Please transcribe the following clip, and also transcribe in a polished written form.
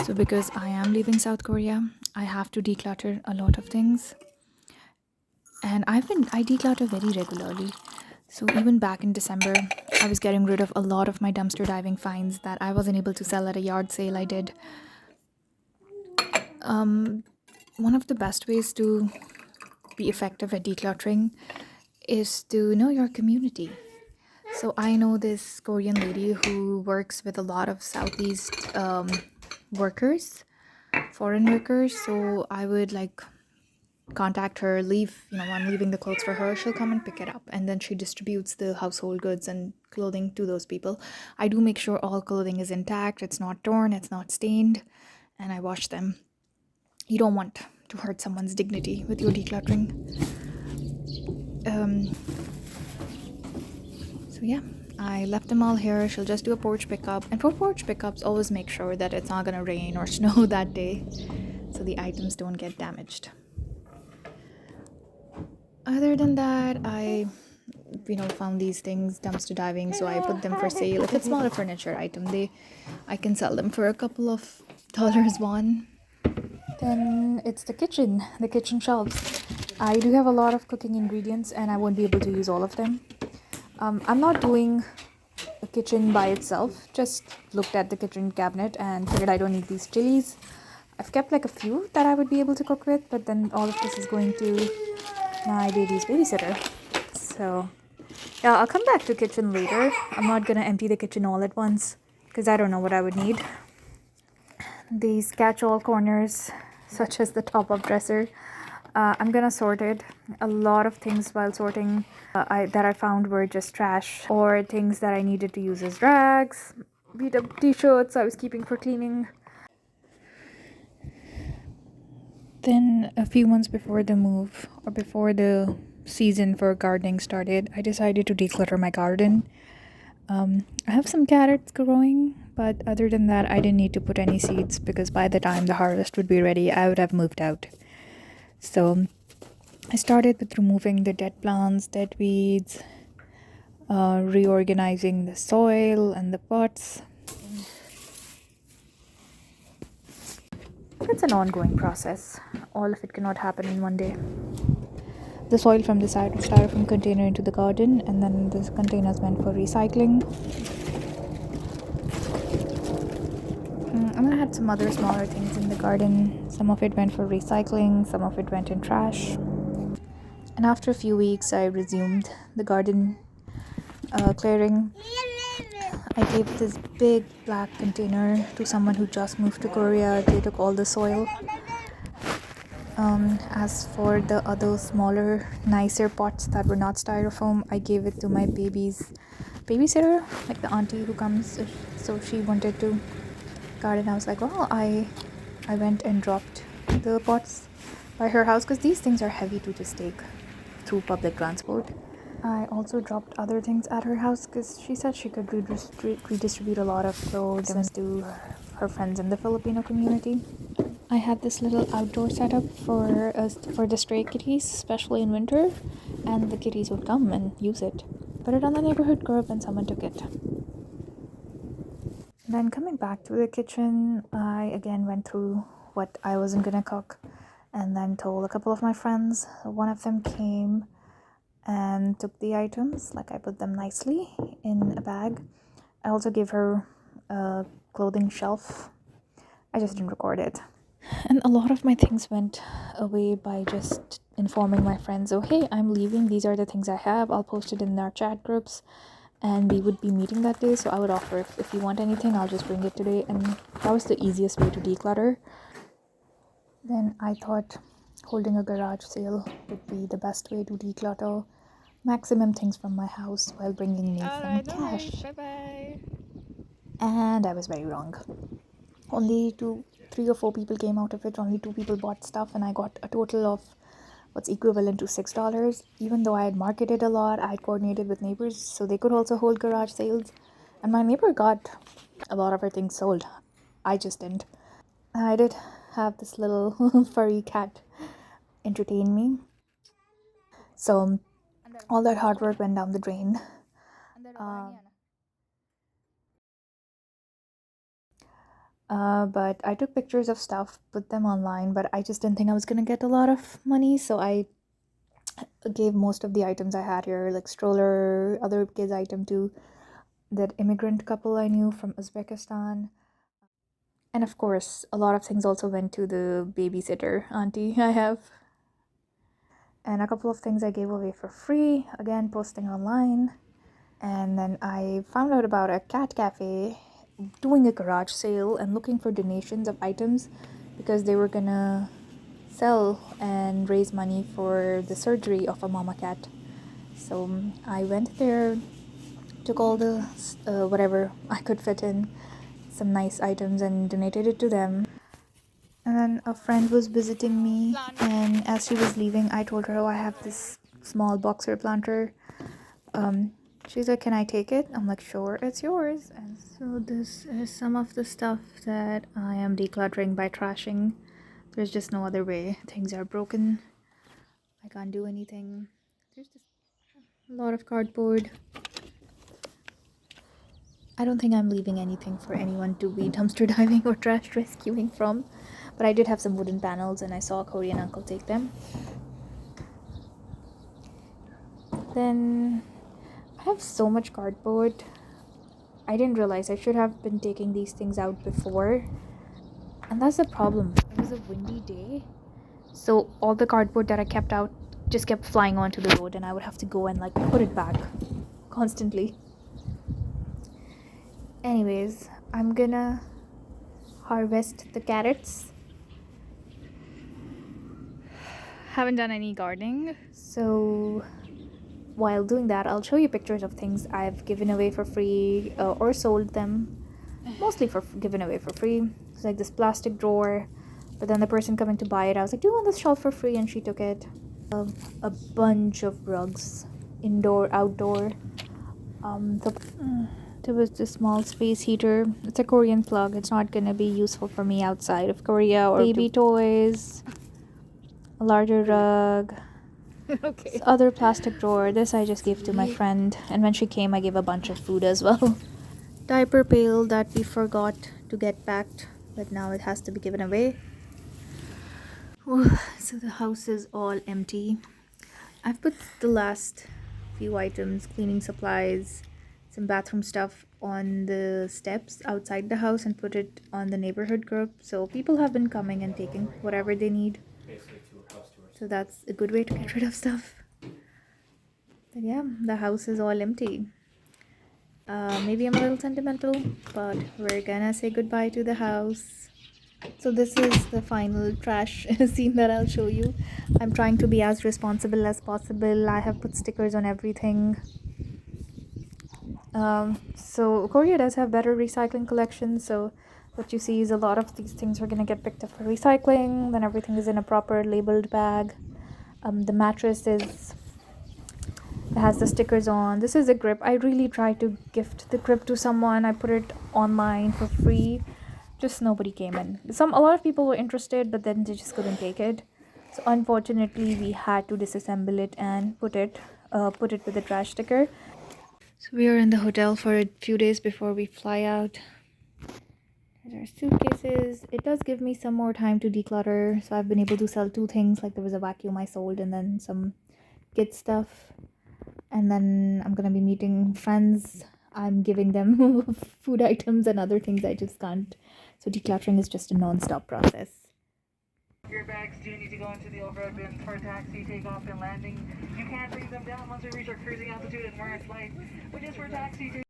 So, because I am leaving South Korea, I have to declutter a lot of things. And I declutter very regularly. So, even back in December, I was getting rid of a lot of my dumpster diving finds that I wasn't able to sell at a yard sale I did. One of the best ways to be effective at decluttering is to know your community. So I know this Korean lady who works with a lot of Southeast workers, foreign workers. So I would like contact her, I'm leaving the clothes for her. She'll come and pick it up, and then she distributes the household goods and clothing to those people. I do make sure all clothing is intact, it's not torn, it's not stained, and I wash them. You don't want to hurt someone's dignity with your decluttering. So yeah, I left them all here. She'll just do a porch pickup. And for porch pickups, always make sure that it's not gonna rain or snow that day so the items don't get damaged. Other than that, I found these things dumpster diving, so I put them for sale. If it's not a furniture item, I can sell them for a couple of dollars one. Then it's the kitchen shelves. I do have a lot of cooking ingredients and I won't be able to use all of them. I'm not doing a kitchen by itself, just looked at the kitchen cabinet and figured I don't need these chilies. I've kept like a few that I would be able to cook with, but then all of this is going to my baby's babysitter. So yeah, I'll come back to kitchen later. I'm not gonna empty the kitchen all at once because I don't know what I would need. These catch-all corners, such as the top-up dresser, I'm gonna sort it. A lot of things while sorting that I found were just trash or things that I needed to use as rags, beat up t-shirts I was keeping for cleaning. Then a few months before the move or before the season for gardening started, I decided to declutter my garden. I have some carrots growing, but other than that, I didn't need to put any seeds because by the time the harvest would be ready, I would have moved out. So I started with removing the dead plants, dead weeds, reorganizing the soil and the pots. It's an ongoing process. All of it cannot happen in one day. The soil from the styrofoam container into the garden, and then this container is meant for recycling. And I had some other smaller things in the garden. Some of it went for recycling, some of it went in trash. And after a few weeks, I resumed the garden clearing. I gave this big black container to someone who just moved to Korea. They took all the soil. As for the other smaller, nicer pots that were not styrofoam, I gave it to my baby's babysitter, like the auntie who comes. So she wanted to garden. I was like, well, I went and dropped the pots by her house because these things are heavy to just take through public transport. I also dropped other things at her house because she said she could redistribute a lot of clothes to her friends in the Filipino community. I had this little outdoor setup for the stray kitties, especially in winter, and the kitties would come and use it. Put it on the neighborhood curb and someone took it. Then coming back to the kitchen, I again went through what I wasn't gonna cook and then told a couple of my friends. One of them came and took the items, like I put them nicely in a bag. I also gave her a clothing shelf. I just didn't record it. And a lot of my things went away by just informing my friends, oh hey, I'm leaving, these are the things I have, I'll post it in our chat groups, and we would be meeting that day. So I would offer, if you want anything, I'll just bring it today. And that was the easiest way to declutter. Then I thought holding a garage sale would be the best way to declutter maximum things from my house while bringing me some cash. Bye-bye. And I was very wrong. Only 3 or 4 people came out of it. Only 2 people bought stuff, and I got a total of what's equivalent to $6. Even though I had marketed a lot, I had coordinated with neighbors so they could also hold garage sales, and my neighbor got a lot of her things sold. I just didn't. I did have this little furry cat entertain me, so all that hard work went down the drain. But I took pictures of stuff, put them online, but I just didn't think I was gonna get a lot of money, so I gave most of the items I had here, like stroller, other kids' item to that immigrant couple I knew from Uzbekistan. And of course, a lot of things also went to the babysitter auntie I have. And a couple of things I gave away for free, again, posting online. And then I found out about a cat cafe doing a garage sale and looking for donations of items because they were gonna sell and raise money for the surgery of a mama cat. So I went there, took all the whatever I could fit in, some nice items, and donated it to them. And then a friend was visiting me, and as she was leaving, I told her, "Oh, I have this small boxer planter." Um, she's like, "Can I take it?" I'm like, "Sure, it's yours." And so this is some of the stuff that I am decluttering by trashing. There's just no other way. Things are broken. I can't do anything. There's just a lot of cardboard. I don't think I'm leaving anything for anyone to be dumpster diving or trash rescuing from. But I did have some wooden panels and I saw a Korean uncle take them. Then I have so much cardboard. I didn't realize I should have been taking these things out before. And that's the problem. It was a windy day. So all the cardboard that I kept out just kept flying onto the road and I would have to go and like put it back constantly. Anyways, I'm gonna harvest the carrots. Haven't done any gardening. So while doing that, I'll show you pictures of things I've given away for free or sold them. Mostly for given away for free. It's like this plastic drawer. But then the person coming to buy it, I was like, "Do you want this shelf for free?" And she took it. A bunch of rugs, indoor, outdoor. There was this small space heater. It's a Korean plug. It's not gonna be useful for me outside of Korea. Or baby toys, a larger rug. Okay. This other plastic drawer. This I just gave to my friend, and when she came, I gave a bunch of food as well. Diaper pail that we forgot to get packed, but now it has to be given away. So the house is all empty. I've put the last few items, cleaning supplies, some bathroom stuff on the steps outside the house and put it on the neighborhood group. So people have been coming and taking whatever they need. So that's a good way to get rid of stuff. But yeah, the house is all empty. Maybe I'm a little sentimental, but we're gonna say goodbye to the house. So this is the final trash scene that I'll show you. I'm trying to be as responsible as possible. I have put stickers on everything. So Korea does have better recycling collections, so what you see is a lot of these things are going to get picked up for recycling. Then everything is in a proper labeled bag. The mattress is, it has the stickers on. This is a grip. I really tried to gift the grip to someone. I put it online for free. Just nobody came in. A lot of people were interested, but then they just couldn't take it. So unfortunately, we had to disassemble it and put it with the trash sticker. So we are in the hotel for a few days before we fly out. There's our suitcases. It does give me some more time to declutter. So I've been able to sell 2 things. Like there was a vacuum I sold and then some kid stuff. And then I'm gonna be meeting friends. I'm giving them food items and other things I just can't. So decluttering is just a non-stop process. Your bags do need to go into the overhead bins for taxi, takeoff, and landing. You can't leave them down once we reach our cruising altitude and we're in flight, which is for taxi.